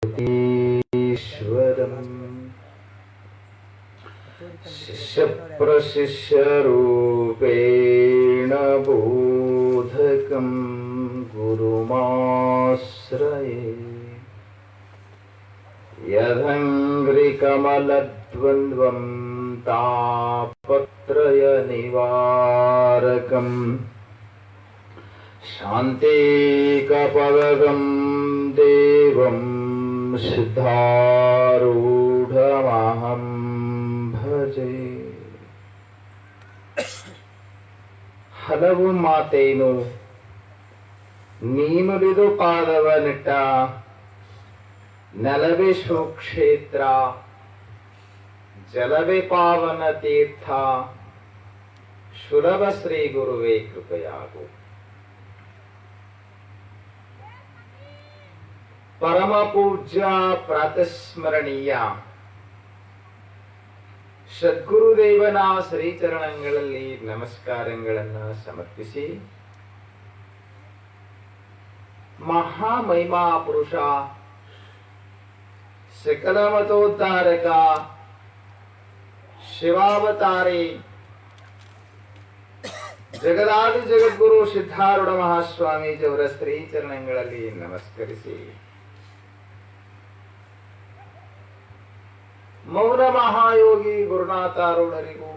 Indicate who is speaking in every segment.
Speaker 1: शिष्यप्रशिष्यरूपेण बोधकं गुरुमाश्रये यदङ्घ्रिकमलद्वन्द्वं तापत्रयनिवारकम् शान्तिकपदं देवं सिद्धारूढमहं ಭಜೆ. ಹಲವು ಮಾತೇನು ನೀನುಲಿದು ಪಾದವ ನಿಟ್ಟ ನೆಲವೇ ಶೋಕ್ಷೇತ್ರ ಜಲವೇ ಪಾವನ ತೀರ್ಥ ಸುಲಭ ಶ್ರೀ ಗುರುವೇ ಕೃಪೆಯಾಗು. ಪರಮ ಪೂಜ್ಯ ಪ್ರಾತಸ್ಮರಣೀಯ ಸದ್ಗುರುದೇವನ ಶ್ರೀಚರಣಗಳಲ್ಲಿ ನಮಸ್ಕಾರಗಳನ್ನು ಸಮರ್ಪಿಸಿ, ಮಹಾಮಹಿಮಾ ಪುರುಷ ಸಕಲ ಮತೋದ್ಧಾರಕ ಶಿವಾವತಾರಿ ಜಗದಾದಿ ಜಗದ್ಗುರು ಸಿದ್ಧಾರೂಢ ಮಹಾಸ್ವಾಮೀಜಿಯವರ ಶ್ರೀಚರಣಗಳಲ್ಲಿ ನಮಸ್ಕರಿಸಿ, ಮೌನ ಮಹಾಯೋಗಿ ಗುರುನಾಥಾರೂಢರಿಗೂ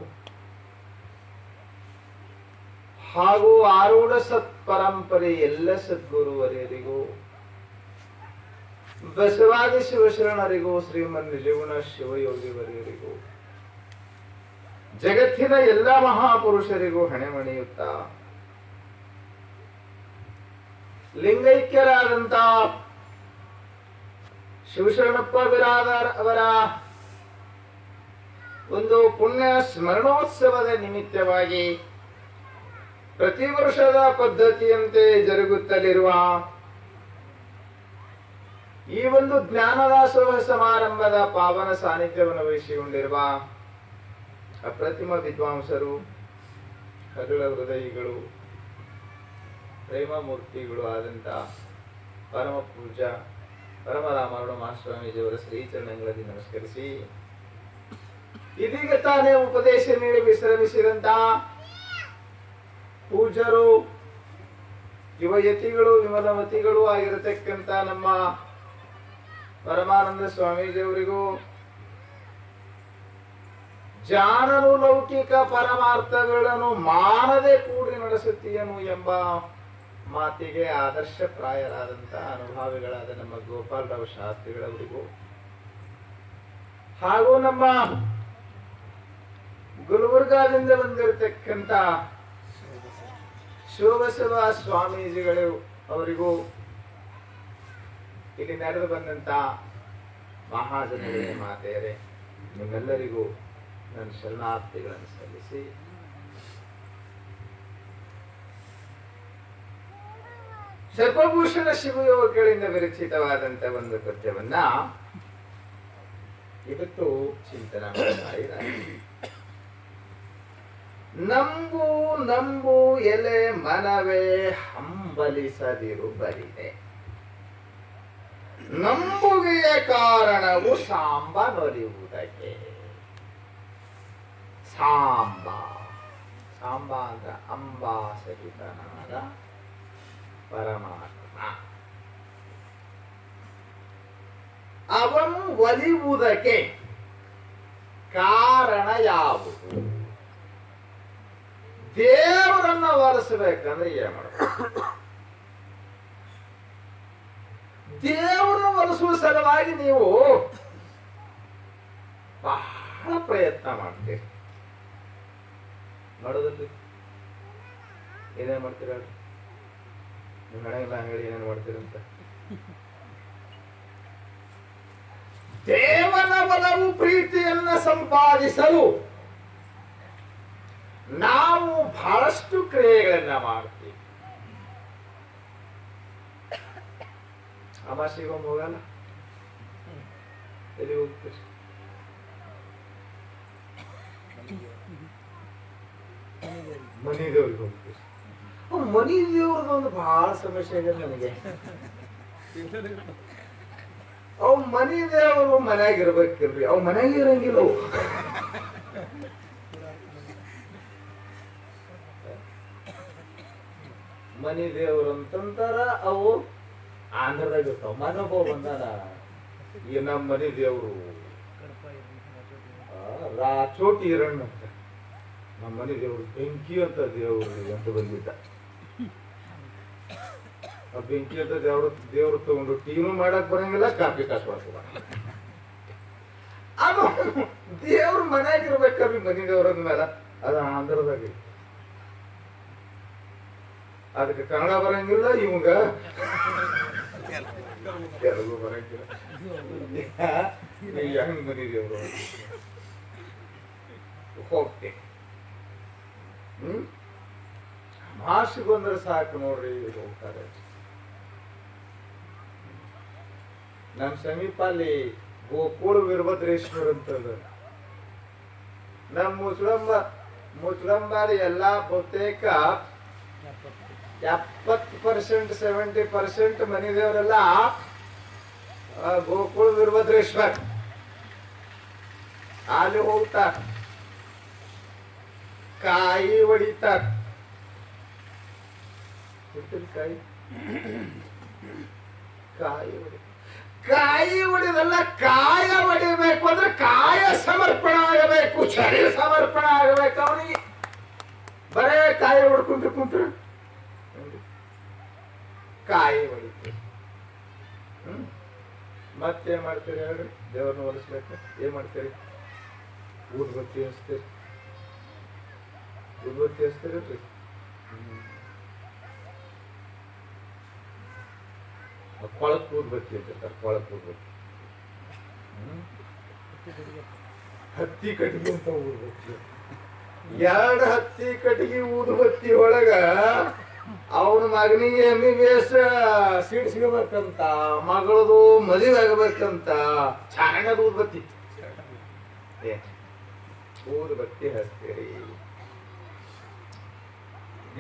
Speaker 1: ಹಾಗೂ ಆರೂಢ ಸತ್ಪರಂಪರೆ ಎಲ್ಲ ಸದ್ಗುರುವರಿಯರಿಗೂ, ಬಸವಾದಿ ಶಿವಶರಣರಿಗೂ, ಶ್ರೀಮನ್ ನಿಜಗುಣ ಶಿವಯೋಗಿವರಿಯರಿಗೂ, ಜಗತ್ತಿನ ಎಲ್ಲ ಮಹಾಪುರುಷರಿಗೂ ಹಣೆಮಣಿಯುತ್ತ ಲಿಂಗೈಕ್ಯರಾದಂತ ಶಿವಶರಣಪ್ಪ ಬಿರಾದರ್ ಅವರ ಒಂದು ಪುಣ್ಯ ಸ್ಮರಣೋತ್ಸವದ ನಿಮಿತ್ತವಾಗಿ ಪ್ರತಿ ವರ್ಷದ ಪದ್ಧತಿಯಂತೆ ಜರುಗುತ್ತಲಿರುವ ಈ ಒಂದು ಜ್ಞಾನದಾಸೋಹ ಸಮಾರಂಭದ ಪಾವನ ಸಾನ್ನಿಧ್ಯವನ್ನು ವಹಿಸಿಕೊಂಡಿರುವ ಅಪ್ರತಿಮ ವಿದ್ವಾಂಸರು, ಕರುಳ ಹೃದಯಿಗಳು, ಪ್ರೇಮ ಮೂರ್ತಿಗಳು ಆದಂತ ಪರಮ ಪೂಜ್ಯ ಪರಮರಾಮಾರೂಢ ಮಹಾಸ್ವಾಮೀಜಿಯವರ ಶ್ರೀಚರಣಗಳಲ್ಲಿ ನಮಸ್ಕರಿಸಿ, ಇದೀಗ ತಾನೇ ಉಪದೇಶ ನೀಡಿ ವಿಶ್ರಮಿಸಿದಂತ ಪೂಜ್ಯರು, ಯುವಯತಿಗಳು, ವಿಮಲಮತಿಗಳು ಆಗಿರತಕ್ಕಂತ ನಮ್ಮ ಪರಮಾನಂದ ಸ್ವಾಮೀಜಿಯವರಿಗೂ, ಜಾನನು ಲೌಕಿಕ ಪರಮಾರ್ಥಗಳನ್ನು ಮಾನದೆ ಕೂಡಿ ನಡೆಸುತ್ತೀಯನು ಎಂಬ ಮಾತಿಗೆ ಆದರ್ಶಪ್ರಾಯರಾದಂತ ಅನುಭಾವಿಗಳಾದ ನಮ್ಮ ಗೋಪಾಲರಾವ್ ಶಾಸ್ತ್ರಿಗಳವರಿಗೂ, ಹಾಗೂ ನಮ್ಮ ಗುಲ್ಬರ್ಗಾದಿಂದ ಬಂದಿರತಕ್ಕಂತ ಶಿವಬಸವ ಸ್ವಾಮೀಜಿಗಳು ಅವರಿಗೂ, ಇಲ್ಲಿ ನಡೆದು ಬಂದಂತ ಮಹಾಜನರೇ, ಮಾತೆಯರೇ, ನಿಮ್ಮೆಲ್ಲರಿಗೂ ನನ್ನ ಶರಣಾರ್ಥಿಗಳನ್ನು ಸಲ್ಲಿಸಿ, ಸರ್ವಭೂಷಣ ಶಿವಯೋಗಿಗಳಿಂದ ವಿರಚಿತವಾದಂತ ಒಂದು ಕೃತ್ಯವನ್ನ ಇವತ್ತು ಚಿಂತನೆ ಮಾಡ್ತಾ ಇದ್ದಾರೆ. ನಂಬು ನಂಬು ಎಲೆ ಮನವೇ ಹಂಬಲಿಸದಿರು ಬರಿದೆ, ನಂಬುಗೆಯ ಕಾರಣವು ಸಾಂಬ ನೊಲಿಯುವುದಕ್ಕೆ. ಸಾಂಬ ಸಾಂಬ ಅಂದ್ರ ಅಂಬಾ ಸಹಿತನಾದ ಪರಮಾತ್ಮ. ಅವನು ಒಲಿಯುವುದಕ್ಕೆ ಕಾರಣ ಯಾವುದು? ದೇವರನ್ನ ಒಲಿಸಬೇಕಂದ್ರೆ ಏನ್ ಮಾಡಬೇಕು? ದೇವರನ್ನು ಒಲಿಸುವ ಸಲುವಾಗಿ ನೀವು ಬಹಳ ಪ್ರಯತ್ನ ಮಾಡ್ತೀರಿ. ಮಾಡೋದಲ್ಲಿ ಏನೇನ್ ಮಾಡ್ತೀರ? ನೀವು ಹಣೆಲ್ಲ ಹೇಳಿ ಏನೇನು ಮಾಡ್ತೀರಂತ. ದೇವನ ಬಲವು ಪ್ರೀತಿಯನ್ನ ಸಂಪಾದಿಸಲು ನಾವು ಬಹಳಷ್ಟು ಕ್ರಿಯೆಗಳನ್ನ ಮಾಡ್ತೀವಿ. ಅಮಾಸಿಗೊಮ್ಮೆ ಹೋಗಲ್ಲ, ಎಲ್ಲಿ ಹೋಗ್ತೀರಿ? ಮನಿ ದೇವ್ರಿಗೆ ಹೋಗ್ತೀವಿ. ಮನಿ ದೇವ್ರದ್ದು ಒಂದು ಬಹಳ ಸಮಸ್ಯೆ ಇದೆ ನನಗೆ. ಅವು ಮನಿ ದೇವರು ಮನ್ಯಾಗ ಇರ್ಬೇಕಿಲ್ರಿ, ಅವ್ ಮನ್ಯಾಗ ಇರಂಗಿಲ್ಲ ಅವು. ಮನಿ ದೇವ್ರು ಅಂತಂತಾರ, ಅವು ಆಂಧ್ರದಾಗ ಇರ್ತಾವ. ಮನೊಬ್ಬ ಬಂದಾನ, ಈ ನಮ್ಮ ಮನಿ ದೇವ್ರು ರಾಚೋಟಿ ಈರಣ್ಣ ಅಂತ, ನಮ್ಮ ಮನಿ ದೇವ್ರು ಬೆಂಕಿ ಅಂತ ದೇವ್ರು ಅಂತ ಬಂದಿದ್ದ. ಆ ಬೆಂಕಿ ಅಂತ ದೇವ್ರು ತಗೊಂಡು ಟೀನು ಮಾಡಕ್ ಬರಂಗಿಲ್ಲ, ಕಾಫಿ ಕಾಸು ಮಾಡ್ಕೊ. ಅದು ದೇವ್ರ ಮನ್ಯಾಗ ಇರ್ಬೇಕಲ್ರಿ, ಮನಿ ದೇವ್ರ ಅಂದ್ಮೇಲೆ ಅದು ಆಂಧ್ರದಾಗ. ಅದಕ್ಕೆ ಕನ್ನಡ ಬರಂಗಿಲ್ಲ, ಇವಂಗ ತೆಲುಗು ಬರಂಗಿಲ್ಲ. ಹೆಂಗ್ ಮನಿ ದೇವ್ರು ಹೋಗ್ತೆ. ಮಾಸಿಗೊಂದ್ರೆ ಸಾಕು ನೋಡ್ರಿ, ಹೋಗ್ತಾರೆ. ನಮ್ ಸಮೀಪ ಅಲ್ಲಿ ಗೋಕುಳ ವೀರಭದ್ರೇಶ್ವರ ಅಂತದ. ನಮ್ ಮುಸ್ಲಂಬಾರಿ ಎಲ್ಲಾ ಬಹುತೇಕ 70% 70% ಮನಿ ದೇವರೆಲ್ಲ ಗೋಕುಳ ವೀರಭದ್ರೇಶ್ವರ ಅಲ್ಲಿ ಹೋಗ್ತಾರ, ಕಾಯಿ ಹೊಡಿತಾರ. ಕಾಯಿ ಹೊಡಿದಲ್ಲ, ಕಾಯ ಹೊಡಿಬೇಕು ಅಂದ್ರೆ ಕಾಯ ಸಮರ್ಪಣೆ ಆಗಬೇಕು, ಶರೀರ ಸಮರ್ಪಣೆ ಆಗಬೇಕು ಅವನಿಗೆ. ಬರೇ ಕಾಯಿ ಹೊಡ್ಕೊಂತ ಕುಂತ್ರ ಕಾಯಿ ಹೊಡಿತೀವಿ. ಮತ್ತೇನ್ ಮಾಡ್ತೀರಿ ಹೇಳ್ರಿ? ದೇವ್ರನ್ನ ಒಲಿಸ್ಬೇಕು. ಏನ್ ಮಾಡ್ತೀರಿ? ಊದ್ಬತ್ತಿ ಹಚ್ತೀರಿ. ಊದ್ಬತ್ತಿ ಹಚ್ತೀರಲ್ರಿ? ಕೊಳಕ್ ಊದ್ಬತ್ತಿ ಹಚ್ಚಿರ್ತಾರೆ, ಕೊಳಕ್ ಊದ್ಬತ್ತಿ. ಹತ್ತಿ ಕಟ್ಟಿಗೆ ಅಂತ ಊದ್ಬತ್ತಿ. 2 ಹತ್ತಿ ಕಟ್ಟಿಗೆ ಊದ್ಬತ್ತಿ ಒಳಗ ಅವನ ಮಗನಿಗೆ MBBS ಸೀಟ್ ಸಿಗಬೇಕಂತ, ಮಗಳದು ಮದುವೆ ಆಗಬೇಕಂತ ಚಾರಣದ ಊದ್ಬತ್ತಿ. ಊದ್ಬತ್ತಿ ಹಚ್ತೀರಿ,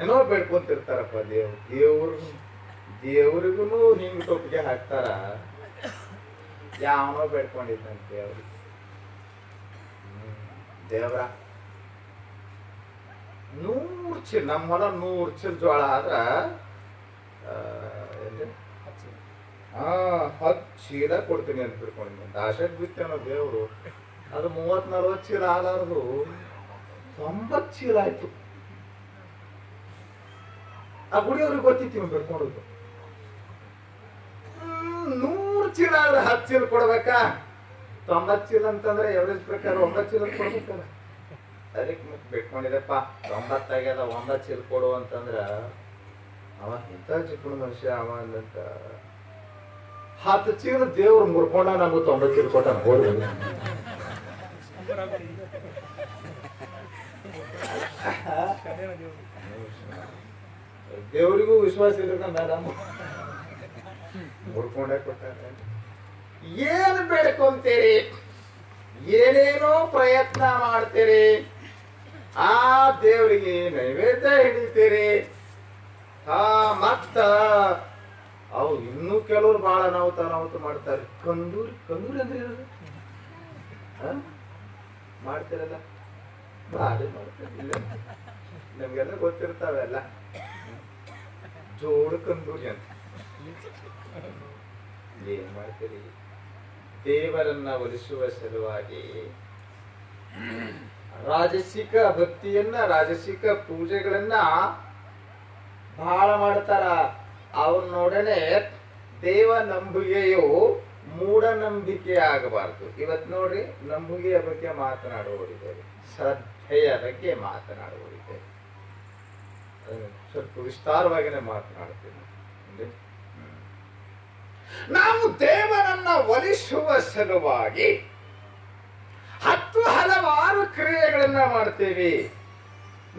Speaker 1: ಏನೋ ಬೇಡ್ಕೊಂತಿರ್ತಾರಪ್ಪ. ದೇವ್ರಿಗೂ ಹಿಂಗ್ ಟೊಪ್ಪಿಗೆ ಹಾಕ್ತಾರ. ಯಾವನೋ ಬೇಡ್ಕೊಂಡಿದ್ದಂತೆ ಅವ್ರಿಗೆ, ದೇವ್ರ 100 ಚೀಲ, ನಮ್ಮ ಹೊಲ 100 ಚೀಲ ಜೋಳ ಆದ್ರ 10 ಚೀಲ ಕೊಡ್ತೀನಿ ಅಂತ ತಿಳ್ಕೊಂಡಿದ್ದೆ. ದಾಸಕ್ ಬಿತ್ತೇನೋ ದೇವ್ರು. ಅದು 30-40 ಚೀಲ ಆಲಾರದು 90 ಚೀಲ ಆಯ್ತು. ಆ ಗುಡಿಯವ್ರಿಗೆ ಗೊತ್ತಿತ್ತು ಇವ್ ಬಿಡ್ಕೊಂಡದ್ದು. 100 ಚೀಲ ಆದ್ರೆ 10 ಚೀಲ ಕೊಡ್ಬೇಕಾ? 90 ಚೀಲ ಅಂತಂದ್ರೆ ಎವರೇಜ್ ಪ್ರಕಾರ 9 ಚೀಲ ಕೊಡ್ಬೇಕಲ್ಲ. ಅದಕ್ಕೆ ಮತ್ತೆ ಬಿಟ್ಕೊಂಡಿದೆಪ್ಪ, 90 ಆಗ್ಯದ, 1 ಚೀಲ ಕೊಡು ಅಂತಂದ್ರ ಅವ ಇಂಥ ಚಿಕ್ಕಣ ಮನುಷ್ಯ ಅವ ಅಂತ 10 ಚೀಲ ದೇವ್ರು ಮುರ್ಕೊಂಡ ನಮಗೂ 90 ಚೀಲ ಕೊಟ್ಟ. ದೇವ್ರಿಗೂ ವಿಶ್ವಾಸ ಇರ್ಬೇಕ, ಮೇಡಮ್ ಮುರ್ಕೊಂಡೇ ಕೊಟ್ಟಾರೆ. ಏನ್ ಬೇಡ್ಕೊಂತೀರಿ, ಏನೇನೋ ಪ್ರಯತ್ನ ಮಾಡ್ತೀರಿ, ಆ ದೇವರಿಗೆ ನೈವೇದ್ಯ ಹಿಡಿತೀರಿ. ಮತ್ತ ಅವು ಇನ್ನೂ ಕೆಲವ್ರು ಬಹಳ ಅನಾಹುತ ಮಾಡ್ತಾರೆ. ಕಂದೂರಿ ಅಂದ್ರೆ ಮಾಡ್ತಿರಲ್ಲ, ಭಾರಿ ಮಾಡ್ತಿರ್ಲಿಲ್ಲ, ನಮ್ಗೆಲ್ಲ ಗೊತ್ತಿರ್ತಾವೆಲ್ಲ. ಜೋಡು ಕಂದೂರಿ ಅಂತ ಏನ್ ಮಾಡ್ತೀರಿ? ದೇವರನ್ನ ಒಲಿಸುವ ಸಲುವಾಗಿ ರಾಜಸಿಕ ಭಕ್ತಿಯನ್ನ, ರಾಜಸಿಕ ಪೂಜೆಗಳನ್ನ ಬಹಳ ಮಾಡ್ತಾರ. ಅವನೊಡನೆ ದೇವ ನಂಬಿಕೆಯು ಮೂಢನಂಬಿಕೆ ಆಗಬಾರ್ದು. ಇವತ್ತು ನೋಡ್ರಿ, ನಂಬಿಕೆಯ ಬಗ್ಗೆ ಮಾತನಾಡುವವರಿದ್ದೇವೆ, ಶ್ರದ್ಧೆಯ ಬಗ್ಗೆ ಮಾತನಾಡುವವರಿದ್ದೇವೆ. ಸ್ವಲ್ಪ ವಿಸ್ತಾರವಾಗಿನೇ ಮಾತನಾಡ್ತೀನಿ. ನಾವು ದೇವರನ್ನ ಒಲಿಸುವ ಸಲುವಾಗಿ 10 ಹಲವಾರು ಕ್ರಿಯೆಗಳನ್ನ ಮಾಡ್ತೀವಿ,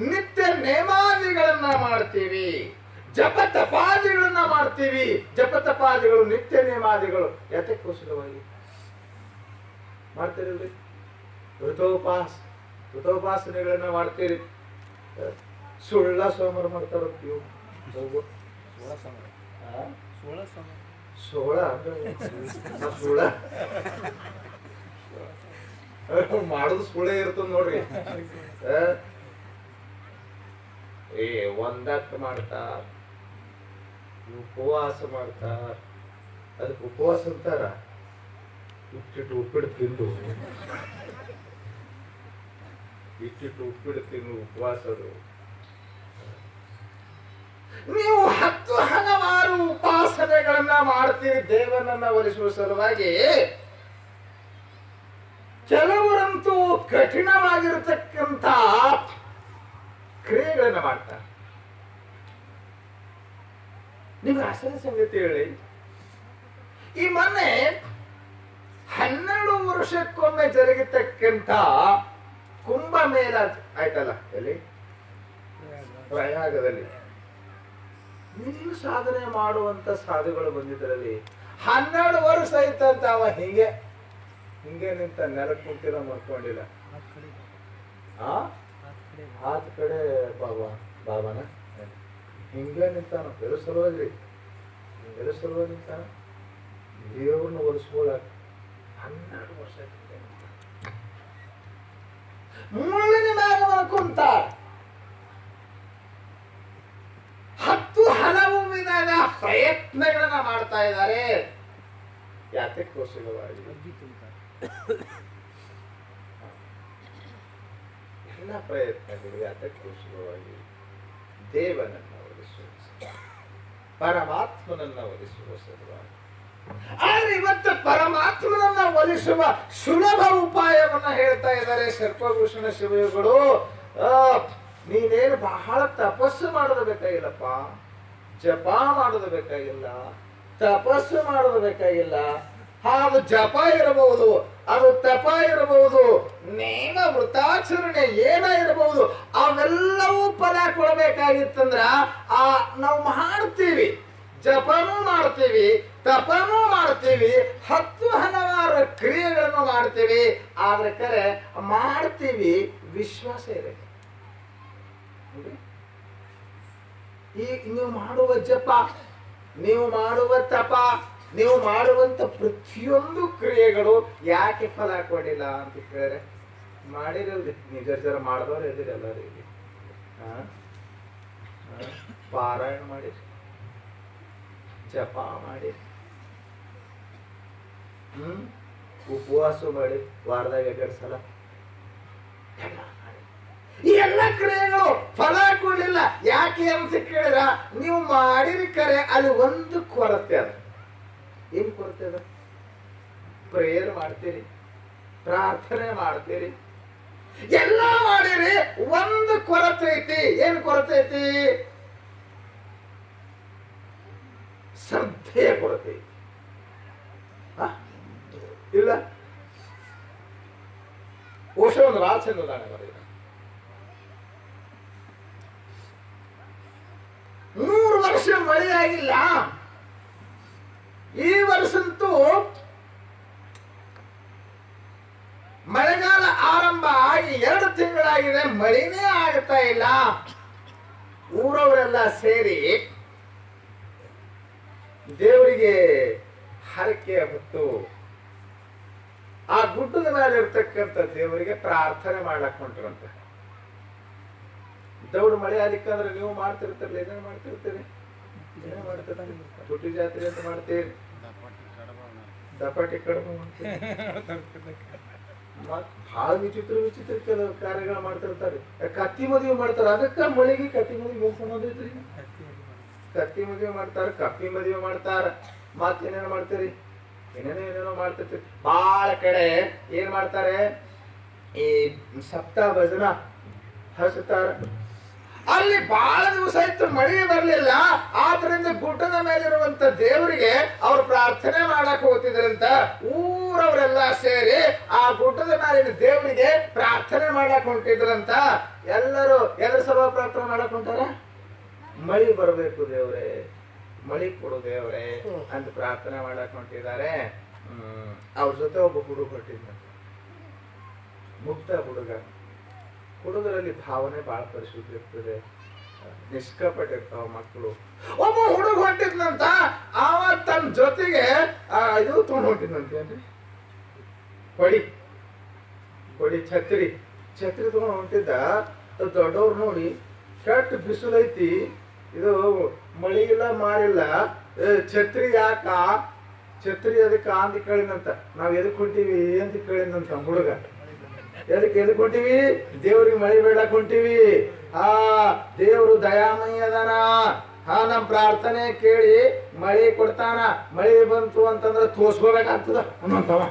Speaker 1: ನಿತ್ಯ ನೇಮಾದಿಗಳನ್ನ ಮಾಡ್ತೀವಿ, ಜಪ ತಪಾದಿಗಳನ್ನ ಮಾಡ್ತೀವಿ. ಜಪ ತಪಾದಿಗಳು, ನಿತ್ಯ ನೇಮಾದಿಗಳು ಯಾತಕ್ಕೋಸ್ಕರವಾಗಿ ಮಾಡ್ತೀರಿ? ಋತೋಪಾಸನೆಗಳನ್ನ ಮಾಡ್ತೀರಿ. ಸುಳ್ಳ ಸೋಮವಾರ ಮಾಡ್ತಾರಂತೀವಿ. ಸೋಳ ಸುಳ ಮಾಡುದು ಸುಳೆ ಇರ್ತದ ನೋಡ್ರಿ. ಒಂದಕ್ಕೆ ಮಾಡ್ತಾರ, ಉಪವಾಸ ಮಾಡ್ತಾರ. ಅದಕ್ಕೆ ಉಪವಾಸ ಅಂತಾರ. ಇಟ್ಟಿಟ್ಟು ಉಪ್ಪಿಟ್ಟು ತಿಂದು ಉಪವಾಸರು. ನೀವು 10 ಹಲವಾರು ಉಪಾಸನೆಗಳನ್ನ ಮಾಡ್ತೀರಿ ದೇವನನ್ನ ಒಲಿಸುವ ಸಲುವಾಗಿ. ಕೆಲವರಂತೂ ಕಠಿಣವಾಗಿರತಕ್ಕಂಥ ಕ್ರಿಯೆಗಳನ್ನ ಮಾಡ್ತಾರೆ. ನಿಮ್ಗೆ ಆಶ್ಚರ್ಯ ಸಂಗತಿ ಹೇಳಿ, ಈ ಮೊನ್ನೆ 12 ವರ್ಷಕ್ಕೊಮ್ಮೆ ಜರುಗತಕ್ಕಂಥ ಕುಂಭಮೇಳ ಆಯ್ತಲ್ಲ, ಎಲ್ಲಿ ಪ್ರಯಾಗದಲ್ಲಿ ನೀವು ಸಾಧನೆ ಮಾಡುವಂತ ಸಾಧುಗಳು ಬಂದಿದ್ರಲ್ಲಿ 12 ವರ್ಷ ಆಯ್ತಂತ ಅವ ಹಿಂಗೆ ನಿಂತ ನೆಲಕ್ಕೆ ಕುಂತಿಲ್ಲ, ಮರ್ಕೊಂಡಿಲ್ಲ. ಆತ ಕಡೆ ಬಾಬಾನ ಹಿಂಗೆ ನಿಂತಾನ. ಎದು ಸಲುವಾಗಿ ನಿಂತಾನ ದೇವ್ರನ್ನ ಒಲಿಸ್ಕೊಳಕ್ 12 ವರ್ಷ ಮುಳ್ಳಿನ ಮ್ಯಾಗ ಕುಂತಾರ. 10 ಹಲವು ವಿಧದ ಪ್ರಯತ್ನಗಳನ್ನ ಮಾಡ್ತಾ ಇದ್ದಾರೆ. ಯಾತಕ್ಕೋಸ್ಕರವಾಗಿ? ಎಲ್ಲ ಪ್ರಯತ್ನಗಳು ಯಾತಕ್ಕೋಸ್ಕರವಾಗಿ? ದೇವನನ್ನ ಒಲಿಸುವ, ಪರಮಾತ್ಮನನ್ನ ಒಲಿಸುವ ಸಲುವಾಗಿ. ಆದ್ರೆ ಇವತ್ತು ಪರಮಾತ್ಮನನ್ನ ಒಲಿಸುವ ಸುಲಭ ಉಪಾಯವನ್ನ ಹೇಳ್ತಾ ಇದ್ದಾರೆ ಸರ್ಪಭೂಷಣ ಶಿವಯೋಗಿಗಳು. ನೀನೇನು ಬಹಳ ತಪಸ್ಸು ಮಾಡೋದು ಬೇಕಾಗಿಲ್ಲಪ್ಪ, ಜಪ ಮಾಡೋದು ಬೇಕಾಗಿಲ್ಲ, ತಪಸ್ಸು ಮಾಡೋದು ಬೇಕಾಗಿಲ್ಲ. ಅದು ಜಪ ಇರಬಹುದು, ಅದು ತಪ ಇರಬಹುದು, ನೇಮ ವೃತಾಚರಣೆ ಏನ ಇರಬಹುದು, ಅವೆಲ್ಲವೂ ಫಲ ಕೊಡಬೇಕಾಗಿತ್ತಂದ್ರ ನಾವು ಮಾಡ್ತೀವಿ. ಜಪನೂ ಮಾಡ್ತೀವಿ, ತಪನೂ ಮಾಡ್ತೀವಿ, 10 ಹಲವಾರು ಕ್ರಿಯೆಗಳನ್ನು ಮಾಡ್ತೀವಿ. ಆದ್ರೆ ಕರೆ ಮಾಡ್ತೀವಿ, ವಿಶ್ವಾಸ ಇರಬೇಕು. ಈಗ ನೀವು ಮಾಡುವ ಜಪ, ನೀವು ಮಾಡುವ ತಪ, ನೀವು ಮಾಡುವಂತ ಪ್ರತಿಯೊಂದು ಕ್ರಿಯೆಗಳು ಯಾಕೆ ಫಲ ಕೊಡಿಲ್ಲ ಅಂತ ಕೇಳಿದ್ರೆ, ಮಾಡಿರಲ್ರಿ. ನಿಜ ಜರ ಮಾಡಿದವ್ರು ಇದ್ದೀರಿ ಎಲ್ಲರೂ ಇಲ್ಲಿ. ಪಾರಾಯಣ ಮಾಡಿ, ಜಪ ಮಾಡಿ, ಉಪವಾಸ ಮಾಡಿ, ವಾರದಾಗ 2 ಸಲ ಈ ಎಲ್ಲ ಕ್ರಿಯೆಗಳು ಫಲ ಕೊಡ್ಲಿಲ್ಲ. ಯಾಕೆ ಅಂತ ಕೇಳಿದ್ರ, ನೀವು ಮಾಡಿರಿ ಕರೆ ಅಲ್ಲಿ ಒಂದು ಕೊರತೆ ಅದ. ಏನ್ ಕೊರತೆ ಅದ? ಪ್ರೇಯರ್ ಮಾಡ್ತೀರಿ, ಪ್ರಾರ್ಥನೆ ಮಾಡ್ತೀರಿ, ಎಲ್ಲ ಮಾಡಿರಿ, ಒಂದು ಕೊರತೆ ಐತಿ. ಏನ್ ಕೊರತೆ ಐತಿ? ಶ್ರದ್ಧೆಯ ಕೊರತೆ ಐತಿ. ಇಲ್ಲ ಓಶೋ ಒಂದು ರಾಜಚಂದ್ರ ಉದಾಹರಣೆ ಬರೀ 3 ವರ್ಷ ಮಳೆ ಆಗಿಲ್ಲ. ಈ ವರ್ಷಂತೂ ಮಳೆಗಾಲ ಆರಂಭ ಆಗಿ 2 ತಿಂಗಳಾಗಿದೆ, ಮಳೆನೇ ಆಗ್ತಾ ಇಲ್ಲ. ಊರವರೆಲ್ಲ ಸೇರಿ ದೇವರಿಗೆ ಹರಕೆ ಹೊತ್ತು ಆ ಗುಡ್ಡದ ಮೇಲೆ ಇರ್ತಕ್ಕಂಥ ದೇವರಿಗೆ ಪ್ರಾರ್ಥನೆ ಮಾಡ್ಲಕ್ ಹೊಂಟ್ರಂತ. ದೌಡ್ ಮಳೆ ಆಗ್ಲಿಕ್ಕಂದ್ರೆ ನೀವು ಮಾಡ್ತಿರ್ತಿರ್ಲಿ, ಏನೇನು ಮಾಡ್ತಿರ್ತೀರಿ? ತುಟಿ ಜಾತ್ರೆ ಅಂತ ಮಾಡ್ತೀರಿ, ದಪಾಟಿ ಕಡಬ ಮಾಡ್ತೀರಿ, ಬಹಳ ವಿಚಿತ್ರ ಕಾರ್ಯಗಳು ಮಾಡ್ತಿರ್ತಾರೆ. ಕತ್ತಿ ಮದುವೆ ಮಾಡ್ತಾರ. ಅದಕ್ಕ ಮಳೆಗೆ ಕತ್ತಿ ಮದುವೆ ಸಂಬಂಧ ಐತ್ರಿ? ಕತ್ತಿ ಮದುವೆ ಮಾಡ್ತಾರ, ಕಪ್ಪಿ ಮದುವೆ ಮಾಡ್ತಾರ, ಮತ್ತೇನೇನು ಮಾಡ್ತೀರಿ? ಏನೇನೋ ಮಾಡ್ತಿರ್ತೀರಿ. ಬಹಳ ಕಡೆ ಏನ್ ಮಾಡ್ತಾರೆ, ಈ ಸಪ್ತಾಹ ಭಜನ ಹಚ್ತಾರ. ಅಲ್ಲಿ ಬಹಳ ದಿವಸ ಆಯ್ತು ಮಳೆ ಬರ್ಲಿಲ್ಲ. ಆದ್ರಿಂದ ಗುಡ್ಡದ ಮೇಲಿರುವಂತ ದೇವರಿಗೆ ಅವ್ರು ಪ್ರಾರ್ಥನೆ ಮಾಡಕ್ ಹೋಗ್ತಿದ್ರಂತ. ಊರವರೆಲ್ಲ ಸೇರಿ ಆ ಗುಡ್ಡದ ಮೇಲಿನ ದೇವರಿಗೆ ಪ್ರಾರ್ಥನೆ ಮಾಡಕ್ ಹೊಂಟಿದ್ರಂತ. ಎಲ್ಲರೂ ಸಭಾ ಪ್ರಾರ್ಥನೆ ಮಾಡಕ್ ಹೊಂಟಾರ. ಮಳಿ ಬರ್ಬೇಕು ದೇವ್ರೆ, ಮಳಿ ಕೊಡು ದೇವ್ರೆ ಅಂತ ಪ್ರಾರ್ಥನೆ ಮಾಡಕ್ ಹೊಂಟಿದ್ದಾರೆ. ಅವ್ರ ಜೊತೆ ಒಬ್ಬ ಹುಡುಗ ಹೊಟ್ಟಿದ್ದ, ಮುಗ್ಧ ಹುಡುಗ. ಹುಡುಗರಲ್ಲಿ ಭಾವನೆ ಬಹಳ ಪರಿಶುದ್ಧ ಇರ್ತದೆ. ನಿಷ್ಕಪಟ ಇರ್ತಾವ ಮಕ್ಕಳು. ಒಬ್ಬ ಹುಡುಗ ಹೊಂಟಿದ್ನಂತ, ಅವ ತನ್ನ ಜೊತೆಗೆ ಇದು ತಗೊಂಡು ಹೊಂಟಿದ್ನಂತೇನ್ರಿ, ಕೊಡಿ ಛತ್ರಿ ತಗೊಂಡು ಹೊಂಟಿದ್ದ. ದೊಡ್ಡವ್ರು ನೋಡಿ ಕೆಟ್ಟ ಬಿಸಿಲೈತಿ, ಇದು ಮಳಿ ಇಲ್ಲ ಮಾರಿಲ್ಲ, ಛತ್ರಿ ಯಾಕ, ಛತ್ರಿ ಅದಕ್ಕೆ ಅಂದ ಕೇಳಿದಂತ. ನಾವ್ ಎದಕ್ ಹೊಂಟಿವಿ ಅಂತ ಕೇಳಿದಂತ ಹುಡುಗ. ಎದಕ್ ಹೊಂಟಿವಿ? ದೇವ್ರಿಗೆ ಮಳಿ ಬೇಡಕ್ ಹೊಂಟಿವಿ. ದೇವ್ರು ದಯಾಮಯಿ ಅದಾನ, ನಮ್ ಪ್ರಾರ್ಥನೆ ಕೇಳಿ ಮಳಿ ಕೊಡ್ತಾನ. ಮಳಿ ಬಂತು ಅಂತಂದ್ರೆ ತೋರ್ಸ್ಕೋಬೇಕಾಗ್ತದ ಅನ್ನೋಂತವ.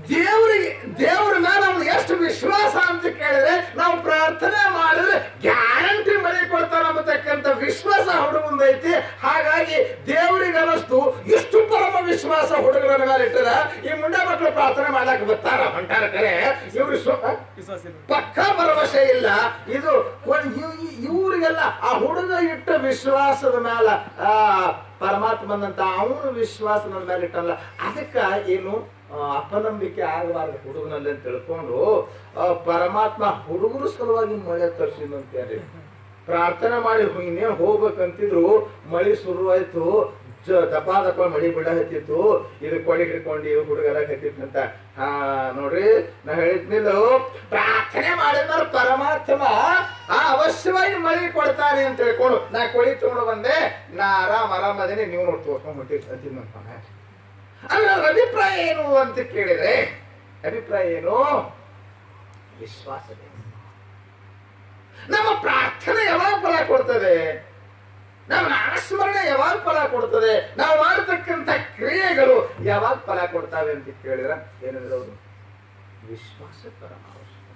Speaker 1: ದೇವ್ರ ಮೇಲೆ ಅವ್ನು ಎಷ್ಟು ವಿಶ್ವಾಸ ಅಂತ ಕೇಳಿದ್ರೆ, ನಾವು ಪ್ರಾರ್ಥನೆ ಮಾಡಿದ್ರೆ ಗ್ಯಾರಂಟಿ ಮಳೆ ಕೊಡ್ತಾರ ಅನ್ನತಕ್ಕಂಥ ವಿಶ್ವಾಸ ಹುಡುಗಂದೈತಿ. ಹಾಗಾಗಿ ದೇವ್ರಿಗೆ ಅನಿಸ್ತು, ಇಷ್ಟು ಪರಮ ವಿಶ್ವಾಸ ಹುಡುಗರ ಮೇಲೆ ಇಟ್ಟದ ಈ ಮುಂಡೆ ಮಕ್ಕಳು ಪ್ರಾರ್ಥನೆ ಮಾಡಕ್ ಬರ್ತಾರ ಹೊಂಟಾರ ಕರೆ, ಇವ್ರು ಪಕ್ಕ ಭರವಸೆ ಇಲ್ಲ. ಇದು ಇವ್ರಿಗೆಲ್ಲ ಆ ಹುಡುಗ ಇಟ್ಟ ವಿಶ್ವಾಸದ ಮೇಲ ಪರಮಾತ್ಮನಂತ ಅವನು ವಿಶ್ವಾಸದ ಮೇಲೆ ಇಟ್ಟಲ್ಲ. ಅದಕ್ಕ ಏನು ಅಪನಂಬಿಕೆ ಆಗಬಾರ್ದು ಹುಡುಗನಲ್ಲಿ ಅಂತ ತಿಳ್ಕೊಂಡು ಪರಮಾತ್ಮ ಹುಡುಗರು ಸಲುವಾಗಿ ಮಳೆ ತರಿಸಿದಂತೇಳಿ ಪ್ರಾರ್ಥನೆ ಮಾಡಿ ಇನ್ನೇನು ಹೋಗ್ಬೇಕಂತಿದ್ರು. ಮಳಿ ಶುರುವಾಯ್ತು, ದಪ ಮಳಿ ಬಿಡ ಹತ್ತಿತ್ತು. ಇದು ಕೊಡಿ ಹಿಡ್ಕೊಂಡು ಹುಡುಗರ ಹತ್ತಿತ್ತಂತ. ನೋಡ್ರಿ, ನಾ ಹೇಳಿದ್ನಿಲ್ಲ, ಪ್ರಾರ್ಥನೆ ಮಾಡಿದ್ರೆ ಪರಮಾತ್ಮ ಅವಶ್ಯವಾಗಿ ಮಳಿ ಕೊಡ್ತಾನೆ ಅಂತ ತಿಳ್ಕೊಂಡು ನಾ ಕೊಡಿ ತಗೊಂಡು ಬಂದೆ. ನಾ ಆರಾಮ್ ಅದೇನೆ, ನೀವು ನೋಡಿ ತೋರ್ಸ್ಕೊಂಡ್ ಹೊಂಟಿದ್ದಂತ. ಅಂದ್ರೆ ಅವ್ರ ಅಭಿಪ್ರಾಯ ಏನು ಅಂತ ಕೇಳಿದ್ರೆ, ಅಭಿಪ್ರಾಯ ಏನು? ವಿಶ್ವಾಸ. ನಮ್ಮ ಪ್ರಾರ್ಥನೆ ಯಾವಾಗ ಫಲ ಕೊಡ್ತದೆ? ನಮ್ಮ ನಾಮಸ್ಮರಣೆ ಯಾವಾಗ ಫಲ ಕೊಡ್ತದೆ? ನಾವು ಮಾಡತಕ್ಕಂಥ ಕ್ರಿಯೆಗಳು ಯಾವಾಗ ಫಲ ಕೊಡ್ತಾವೆ ಅಂತ ಕೇಳಿದ್ರ ಏನಿದ್ರೆ ಅವರು ವಿಶ್ವಾಸ ಪರಮಾವಶ್ಯಕ.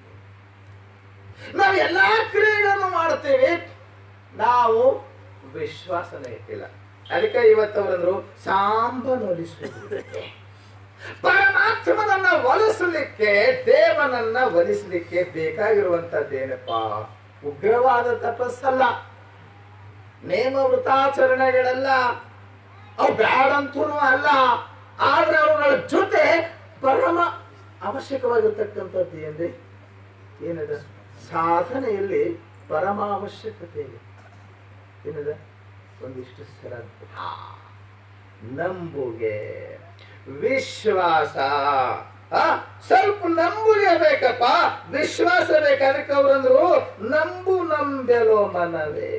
Speaker 1: ನಾವು ಎಲ್ಲಾ ಕ್ರಿಯೆಗಳನ್ನು ಮಾಡ್ತೇವೆ, ನಾವು ವಿಶ್ವಾಸನೇ ಇಟ್ಟಿಲ್ಲ. ಅದಕ್ಕೆ ಇವತ್ತವರಂದ್ರು ಸಾಂಬನೊಲಿಸುವುದಕ್ಕೆ, ಪರಮಾತ್ಮನನ್ನ ಒಲಿಸಲಿಕ್ಕೆ, ದೇವನನ್ನ ಒಲಿಸಲಿಕ್ಕೆ ಬೇಕಾಗಿರುವಂತದ್ದೇನಪ್ಪ? ಉಗ್ರವಾದ ತಪಸ್ಸಲ್ಲ, ನೇಮ ವೃತಾಚರಣೆಗಳಲ್ಲ, ಅವು ಬ್ಯಾಡಂತೂ ಅಲ್ಲ. ಆದ್ರೆ ಅವುಗಳ ಜೊತೆ ಪರಮ ಅವಶ್ಯಕವಾಗಿರ್ತಕ್ಕಂಥದ್ದು ಏನ್ರಿ? ಏನದ? ಸಾಧನೆಯಲ್ಲಿ ಪರಮ ಅವಶ್ಯಕತೆ ಇದೆ. ಏನದ? ಒಂದಿಷ್ಟು ಶ್ರದ್ಧಾ, ನಂಬುಗೆ, ವಿಶ್ವಾಸ. ಸ್ವಲ್ಪ ನಂಬುಗೆ ಬೇಕಪ್ಪ, ವಿಶ್ವಾಸ ಬೇಕು. ಅದಕ್ಕೆ ಅವ್ರಂದ್ರು ನಂಬೆಲೋ ಮನವೇ.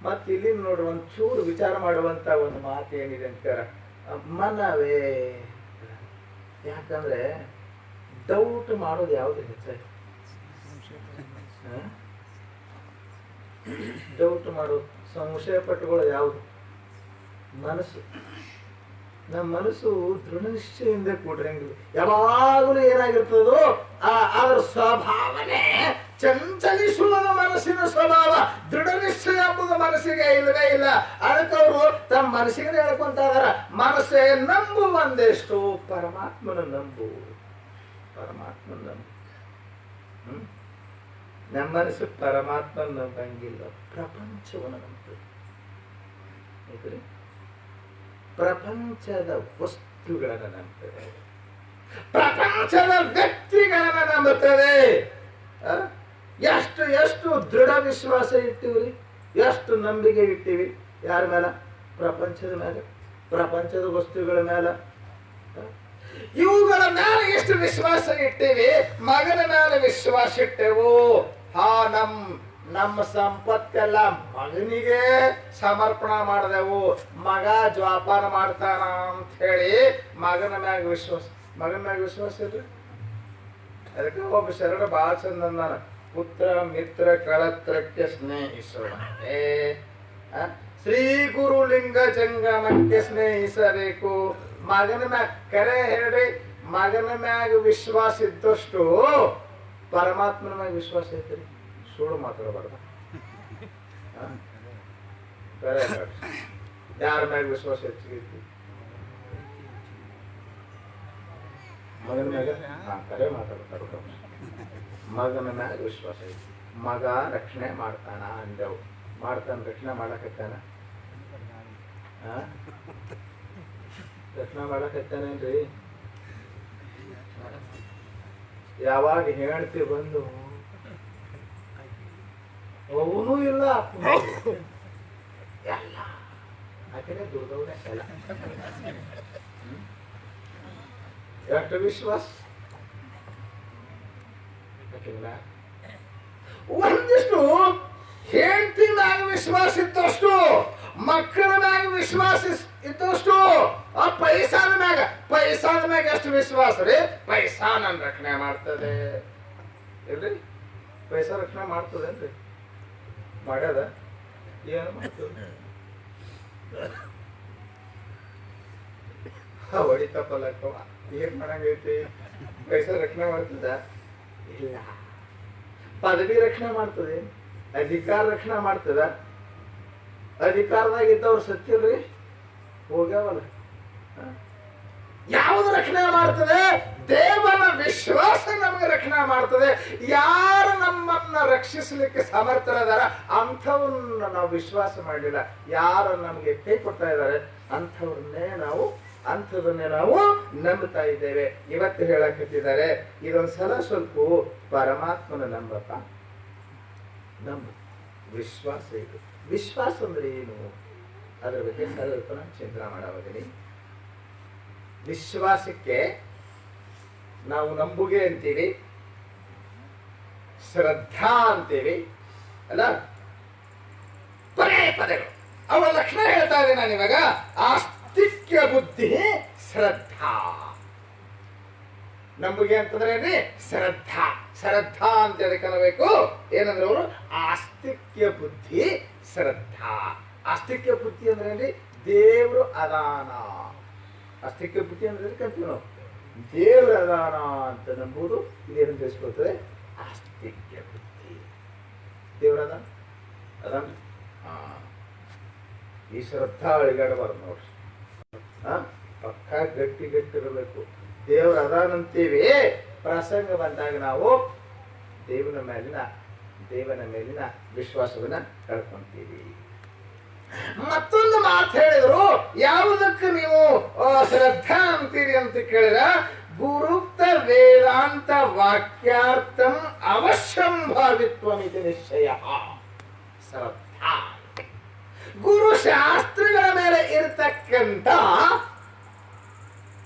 Speaker 1: ಮತ್ ಇಲ್ಲಿ ನೋಡ್ರಿ, ಒಂಚೂರು ವಿಚಾರ ಮಾಡುವಂತ ಒಂದು ಮಾತು ಏನಿದೆ ಅಂತಾರ, ಮನವೇ. ಯಾಕಂದ್ರೆ ಡೌಟ್ ಮಾಡೋದು ಯಾವ್ದು ಹೆಚ್ಚಾಗಿ? ಡೌಟ್ ಮಾಡೋದು, ಸಂಶಯ ಪಟ್ಟುಗಳು ಯಾವುದು? ಮನಸ್ಸು. ನಮ್ಮ ಮನಸ್ಸು ದೃಢ ನಿಶ್ಚಯಿಂದ ಕೂಡ್ರಂಗಿಲ್ಲ. ಯಾವಾಗಲೂ ಏನಾಗಿರ್ತದೋ ಅದರ ಸ್ವಭಾವನೆ ಚಂಚಲಿಸುವುದು ಮನಸ್ಸಿನ ಸ್ವಭಾವ. ದೃಢ ನಿಶ್ಚಯ ಎಂಬುದು ಮನಸ್ಸಿಗೆ ಇಲ್ಲವೇ ಇಲ್ಲ. ಅದಕ್ಕೆ ಅವರು ತಮ್ಮ ಮನಸ್ಸಿಗೆ ಹೇಳ್ಕೊಂತ ಇದಾರ, ಮನಸ್ಸೇ ನಂಬು ಒಂದೆಷ್ಟು, ಪರಮಾತ್ಮನ ನಂಬು, ಪರಮಾತ್ಮನ ನಂಬು. ನಮ್ಮ ಮನಸ್ಸು ಪರಮಾತ್ಮನ ನಂಬಂಗಿಲ್ಲ, ಪ್ರಪಂಚವನ್ನು ನಂಬುತ್ತದೆ. ಪ್ರಪಂಚದ ವಸ್ತುಗಳನ್ನು ನಂಬುತ್ತದೆ, ಪ್ರಪಂಚದ ವ್ಯಕ್ತಿಗಳನ್ನ ನಂಬುತ್ತದೆ. ಎಷ್ಟು ದೃಢ ವಿಶ್ವಾಸ ಇಟ್ಟಿವ್ರಿ, ಎಷ್ಟು ನಂಬಿಕೆ ಇಟ್ಟಿವಿ? ಯಾರ ಮೇಲೆ? ಪ್ರಪಂಚದ ಮೇಲೆ, ಪ್ರಪಂಚದ ವಸ್ತುಗಳ ಮೇಲೆ. ಇವುಗಳ ಮೇಲೆ ಎಷ್ಟು ವಿಶ್ವಾಸ ಇಟ್ಟಿವಿ? ಮಗನ ಮೇಲೆ ವಿಶ್ವಾಸ ಇಟ್ಟೆವು. ನಮ್ಮ ಸಂಪತ್ತೆಲ್ಲ ಮಗನಿಗೆ ಸಮರ್ಪಣೆ ಮಾಡಿದೆವು. ಮಗ ಜೋಪಾನ ಮಾಡ್ತಾನ ಅಂತ ಹೇಳಿ ಮಗನ ಮ್ಯಾಗ ವಿಶ್ವಾಸ. ಮಗನ ಮ್ಯಾಗ ವಿಶ್ವಾಸ ಇಲ್ರಿ. ಅದಕ್ಕೆ ಒಬ್ಬ ಶರಣ ಬಹಳ ಚಂದ ಅಂದಾನ, ಪುತ್ರ ಮಿತ್ರ ಕಳತ್ರಕ್ಕೆ ಸ್ನೇಹಿಸುವಂತೆ, ಶ್ರೀ ಗುರು ಲಿಂಗ ಜಂಗಮಕ್ಕೆ ಸ್ನೇಹಿಸಬೇಕು. ಮಗನ ಮ್ಯಾಗ ಕರೆ ಹೇಳ್ರಿ, ಮಗನ ಮ್ಯಾಗ ವಿಶ್ವಾಸ ಇದ್ದಷ್ಟು ಪರಮಾತ್ಮನ ಮ್ಯಾಗ ವಿಶ್ವಾಸ ಐತ್ರಿ. ಸುಳ್ಳು ಮಾತಾಡಬಾರ್ದ. ಯಾರ ಮ್ಯಾಗ ವಿಶ್ವಾಸ ಹೆಚ್ಚಿಗೈತಿ? ಮಗನ ಮ್ಯಾಗ. ಕರೆ ಮಾತಾಡ್ತಾರ. ಮಗನ ಮ್ಯಾಗ ವಿಶ್ವಾಸ ಐತಿ. ಮಗ ರಕ್ಷಣೆ ಮಾಡ್ತಾನ ಅಂದೆವು. ಮಾಡ್ತಾನ, ರಕ್ಷಣೆ ಮಾಡಕತ್ತಾನ? ರಕ್ಷಣೆ ಮಾಡಕತ್ತಾನೇನ್ರಿ? ಯಾವಾಗ ಹೇಳ್ತಿ ಬಂದು ಅವನು ಇಲ್ಲ ಎಲ್ಲ ಆಕೆನೆ ದುರ್ದವನೇ ಎಲ್ಲ. ಎಷ್ಟು ವಿಶ್ವಾಸ ಒಂದಿಷ್ಟು ಹೆಂಡತಿ ಮ್ಯಾಗ ವಿಶ್ವಾಸ ಇತ್ತಷ್ಟು, ಮಕ್ಕಳ ಮ್ಯಾಗ ವಿಶ್ವಾಸ ಇದ್ದಷ್ಟು, ಆ ಪೈಸಾದ ಮ್ಯಾಗ ಎಷ್ಟು ವಿಶ್ವಾಸ ರೀ? ಪೈಸಾ ನನ್ ರಕ್ಷಣೆ ಮಾಡ್ತದೆ ಇಲ್ರಿ? ಪೈಸಾ ರಕ್ಷಣೆ ಮಾಡ್ತದೇನ್ರಿ? ಮಾಡ್ಯದ? ಏನು ಮಾಡ್ತದೆ? ಹೊಡಿತಪ್ಪಲ್ಲಕ್ಕವ ಏನ್ ಮಾಡಂಗೈತಿ? ಪೈಸಾ ರಕ್ಷಣೆ ಮಾಡ್ತದ? ಇಲ್ಲ. ಪದವಿ ರಕ್ಷಣೆ ಮಾಡ್ತದೆ, ಅಧಿಕಾರ ರಕ್ಷಣೆ ಮಾಡ್ತದ? ಅಧಿಕಾರದಾಗ ಇದ್ದವ್ರು ಸತ್ತಿಲ್ರಿ, ಹೋಗ್ಯಾವಲ್ಲ. ಯಾವುದು ರಕ್ಷಣೆ ಮಾಡ್ತದೆ? ದೇವನ ವಿಶ್ವಾಸ ನಮಗೆ ರಕ್ಷಣೆ ಮಾಡ್ತದೆ. ಯಾರು ನಮ್ಮನ್ನ ರಕ್ಷಿಸಲಿಕ್ಕೆ ಸಮರ್ಥರದಾರ ಅಂಥವನ್ನ ನಾವು ವಿಶ್ವಾಸ ಮಾಡಲಿಲ್ಲ. ಯಾರು ನಮಗೆ ಕೈ ಕೊಡ್ತಾ ಇದ್ದಾರೆ ಅಂಥದನ್ನೇ ನಾವು ನಂಬುತ್ತಾ ಇದ್ದೇವೆ. ಇವತ್ತು ಹೇಳಕತ್ತಿದ್ದಾರೆ, ಇದೊಂದ್ಸಲ ಸ್ವಲ್ಪ ಪರಮಾತ್ಮನ ನಂಬಪ್ಪ, ನಂಬ. ವಿಶ್ವಾಸ ಇದು. ವಿಶ್ವಾಸ ಅಂದ್ರೆ ಏನು? ಅದರ ಬಗ್ಗೆ ಸ್ವಲ್ಪ ನಾನು ಚಿಂತನೆ ಮಾಡಾವದೀನಿ. ವಿಶ್ವಾಸಕ್ಕೆ ನಾವು ನಂಬುಗೆ ಅಂತೀವಿ, ಶ್ರದ್ಧಾ ಅಂತೀವಿ ಅಲ್ಲ, ಪದಗಳು. ಅವಳ ಲಕ್ಷಣ ಹೇಳ್ತಾ ಇದ್ದೀನಿ ನಾನು ಇವಾಗ. ಆಸ್ತಿಕ್ಯ ಬುದ್ಧಿ ಶ್ರದ್ಧಾ. ನಂಬುಗೆ ಅಂತಂದ್ರೆ ಏನ್ರಿ? ಶ್ರದ್ಧಾ. ಶ್ರದ್ಧಾ ಅಂತ ಅದಕ್ಕೆ ಅನ್ನಬೇಕು. ಏನಂದ್ರೆ ಅವರು ಆಸ್ತಿಕ್ಯ ಬುದ್ಧಿ ಶ್ರದ್ಧಾ. ಆಸ್ತಿಕ್ಯ ಬುದ್ಧಿ ಅಂದ್ರೆ ಏನ್ರಿ? ದೇವ್ರು ಅದಾನ. ಆಸ್ತಿಕ್ಯ ಬುದ್ಧಿ ಅಂದ್ರೆ ಕಲ್ತೀವಿ ನಾವು, ದೇವ್ರ ಅದಾನ ಅಂತ ನಂಬುದು. ಇದೇನು ತಿಳಿಸ್ಕೊಳ್ತದೆ? ಆಸ್ತಿಕ್ಯ ಬುದ್ಧಿ. ದೇವ್ರದ ಅದಾನ. ಈ ಶ್ರದ್ಧಾ ಅಳಿಗಾಡಬಾರ್ದು ನೋಡ್ರಿ. ಪಕ್ಕ ಗಟ್ಟಿರಬೇಕು. ದೇವ್ರ ಅದಾನಂತೀವಿ, ಪ್ರಸಂಗ ಬಂದಾಗ ನಾವು ದೇವನ ಮೇಲಿನ ವಿಶ್ವಾಸವನ್ನ ಕಳ್ಕೊಂತೀವಿ. ಮತ್ತೊಂದು ಮಾತು ಹೇಳಿದ್ರು, ಯಾವುದಕ್ಕೆ ನೀವು ಶ್ರದ್ಧಾ ಅಂತೀರಿ ಅಂತ ಕೇಳಿದ, ಗುರುಕ್ತ ವೇದಾಂತ ವಾಕ್ಯಾರ್ಥಂ ಅವಶ್ಯಂ ಭಾವಿತ್ವಮಿತಿ ನಿಶ್ಚಯ. ಶ್ರದ್ಧಾ ಗುರು ಶಾಸ್ತ್ರಗಳ ಮೇಲೆ ಇರತಕ್ಕಂತ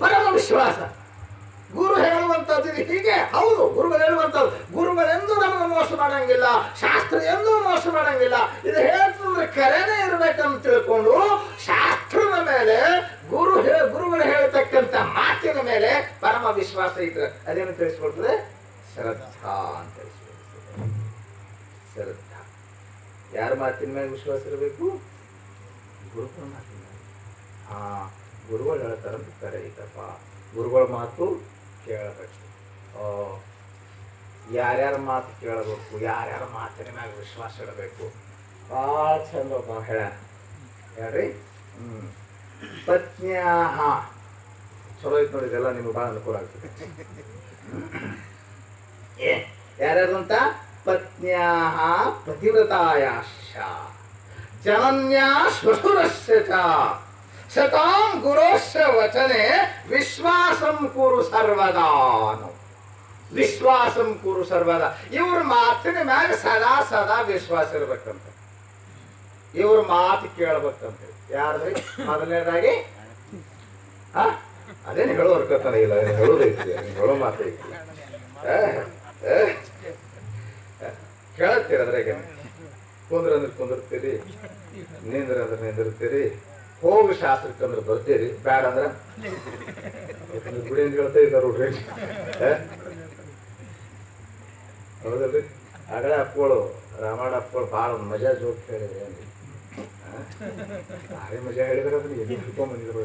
Speaker 1: ಪರಮ ವಿಶ್ವಾಸ. ಗುರು ಹೇಳುವಂತದ್ದು ಹೀಗೆ, ಹೌದು, ಗುರುಗಳು ಹೇಳುವಂತದ್ದು. ಗುರುಗಳೆಂದೂ ನಮಗೆ ಮೋಸ ಮಾಡಂಗಿಲ್ಲ, ಶಾಸ್ತ್ರ ಎಂದೂ ಮೋಸ ಮಾಡಂಗಿಲ್ಲ. ಇದು ಹೇಳ್ತಂದ್ರೆ ಕರೆನೇ ಇರ್ಬೇಕಂತ ತಿಳ್ಕೊಂಡು ಶಾಸ್ತ್ರದ ಮೇಲೆ ಗುರುಗಳು ಹೇಳ್ತಕ್ಕಂಥ ಮಾತಿನ ಮೇಲೆ ಪರಮ ವಿಶ್ವಾಸ ಇದ್ರೆ ಅದೇನು ತಿಳಿಸ್ಕೊಡ್ತದೆ? ಶ್ರದ್ಧಾ ಅಂತ ತಿಳಿಸ್ಕೊಡ್ತದೆ. ಶ್ರದ್ಧಾ. ಯಾರ ಮಾತಿನ ಮೇಲೆ ವಿಶ್ವಾಸ ಇರಬೇಕು? ಗುರುಗಳ ಮಾತಿನ ಮೇಲೆ. ಗುರುಗಳು ಹೇಳ್ತಾರಂತ ಕರೆ ಐತಪ್ಪ, ಗುರುಗಳ ಮಾತು ಕೇಳಬೇಕು. ಯಾರ್ಯಾರ ಮಾತು ಕೇಳಬೇಕು, ಯಾರ್ಯಾರ ಮಾತಿನ ಮ್ಯಾಗ ವಿಶ್ವಾಸ ಇಡಬೇಕು. ಭಾಳ ಚಂದ ಹೇಳ್ರಿ. ಪತ್ನ್ಯಾಹ ಚಲೋ ಐತ್ ನೋಡಿ, ಇದೆಲ್ಲ ನಿಮ್ಗೆ ಭಾಳ ಅನುಕೂಲ ಆಗ್ತದೆ. ಯಾರ್ಯಾರಂತ? ಪತ್ನ್ಯಾಹ ಪತಿವ್ರತಾಯಾಶ್ಚ ಜನನ್ಯಾ ಶ್ವಶುರಸ್ಯ ಚ ಸತಾಂ ಗುರೋಸ್ಯ ವಚನೆ ವಿಶ್ವಾಸಂ ಕುರು ಸರ್ವದಾ. ವಿಶ್ವಾಸಂ ಕುರು ಸರ್ವದಾ. ಇವ್ರ ಮಾತಿನ ಮ್ಯಾಗ ಸದಾ ವಿಶ್ವಾಸ ಇರ್ಬೇಕಂತ, ಇವ್ರ ಮಾತು ಕೇಳ್ಬೇಕಂತ. ಯಾರ್ದ್ರಿ? ಮೊದಲನೇದಾಗಿ ಅದೇನು ಹೇಳೋರ್ಕತ್ತಾನ ಇಲ್ಲ, ಹೇಳೋದೈತಿ, ಹೇಳೋ ಮಾತೈತಿ. ಕೇಳತ್ತೀರಿ, ಅದ್ರಾಗ ಕುಂದ್ರಂದ್ರೆ ಕುಂದಿರ್ತೀರಿ, ನಿಂದ್ರಂದ್ರೆ ನಿಂದಿರ್ತೀರಿ, ಹೋಗಿ ಶಾಸ್ತ್ರಕ್ಕಂದ್ರೆ ಬರ್ತೀರಿ, ಬ್ಯಾಡ ಅಂದ್ರ ಗುಡಿಯಿಂದ ಹೇಳ್ತಾ ಇದ್ದಾರ ನೋಡ್ರಿ. ಹೌದಲ್ರಿ? ಆಗಲೇ ಅಪ್ಪಗಳು, ರಾಮಾಯಣ ಅಪ್ಪಗಳು ಭಾಳ ಒಂದು ಮಜಾ ಜೋಕ್ ಹೇಳಿದ್ರಿ. ಅಲ್ಲಿ ಭಾರಿ ಮಜಾ ಹೇಳಿದ್ರೆ ಅದನ್ನ ಎಲ್ಲಿ ಹಿಡ್ಕೊಂಡ್ ಬಂದಿದ್ರು.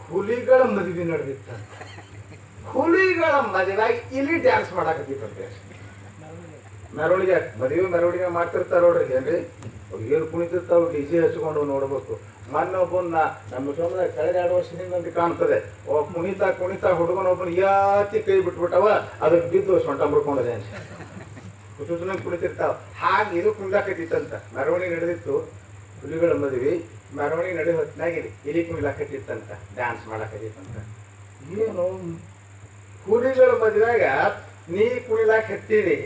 Speaker 1: ಹುಲಿಗಳ ಮದುವೆ ನಡೆದಿತ್ತ. ಹುಲಿಗಳ ಮದುವೆಯಾಗಿ ಇಲ್ಲಿ ಡ್ಯಾನ್ಸ್ ಮಾಡಾಕತ್ತಿತ್ತಂತೆ. ಮೆರವಣಿಗೆ, ಮೆರವಣಿಗೆ ಮಾಡ್ತಿರ್ತಾರ ನೋಡ್ರಿ. ಏನ್ರಿ ಏನು ಕುಣಿತಿರ್ತಾವ, ಡಿಜೆ ಹಚ್ಕೊಂಡು ನೋಡ್ಬೇಕು. ಮೊನ್ನೆ ಒಬ್ಬನ ನಮ್ಮ ಸಮುದಾಯ ಕಳೆದ 2 ವರ್ಷದಿಂದ ಅಂತ ಕಾಣ್ತದೆ. ಕುಣಿತಾ ಹುಡುಗನೊಬ್ಬನ ಯಾತಿ ಕೈ ಬಿಟ್ಬಿಟ್ಟವ, ಅದಕ್ಕೆ ಬಿದ್ದು ಸೊಂಟ ಮುರ್ಕೊಂಡದೆ ಅಂತ ಕುಸುನ ಕುಣಿತಿರ್ತಾವ. ಹಾಗೆ ಇದು ಕುಣಿದಾಕತ್ತಿತ್ತಂತ. ಮೆರವಣಿಗೆ ನಡೆದಿತ್ತು, ಹುಲಿಗಳ ಮದುವೆ. ಮೆರವಣಿಗೆ ನಡೆದ ಹೊತ್ತಿನಾಗ ಇಲ್ಲಿ ಕುಣಿಲಾಕತ್ತಿತ್ತಂತ, ಡ್ಯಾನ್ಸ್ ಮಾಡಾಕತ್ತಿತ್ತಂತ. ಏನು ಹುಲಿಗಳ ಮದುವೆಯಾಗ ನೀ ಕುಣಿಲಾಕ ಹತ್ತೀರಿ,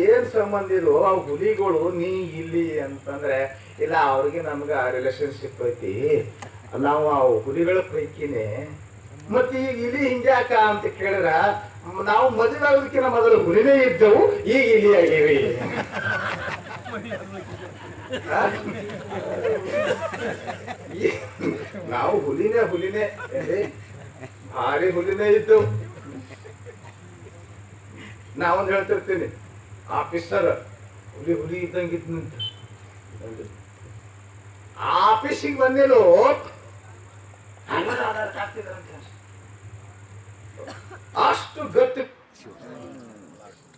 Speaker 1: ಏನ್ ಸಂಬಂಧ ಇದು ಆ ಹುಲಿಗಳು ನೀ ಇಲ್ಲಿ ಅಂತಂದ್ರೆ ಇಲ್ಲ ಅವ್ರಿಗೆ ನಮ್ಗ ರಿಲೇಶನ್ಶಿಪ್ ಐತಿ, ನಾವು ಆ ಹುಲಿಗಳ ಪೈಕಿನೇ. ಮತ್ತೆ ಈಗ ಇಲಿ ಹಿಂಗ್ಯಾಕ ಅಂತ ಕೇಳಿದ್ರ ನಾವು ಮದುವೆ ಆಗೋದಕ್ಕಿಂತ ಮೊದಲು ಹುಲಿನೇ ಇದ್ದವು, ಈಗ ಇಲಿ ಆಗೇವಿ. ನಾವು ಹುಲಿನೇ ಭಾರಿ ಹುಲಿನೇ ಇದ್ದವು. ನಾವೊಂದು ಹೇಳ್ತಿರ್ತೀನಿ, ಆಫೀಸರ್ ಹುಲಿ ಇದ್ದಂಗಿದ್ನಂತ. ಆಫೀಸಿಗೆ ಬಂದೇನು ಅಷ್ಟು ಗಟ್ಟಿ.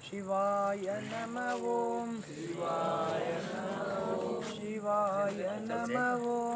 Speaker 2: ಶಿವಾಯ ನಮಃ ಓಂ ಶಿವಾಯ ನಮಃ ಓಂ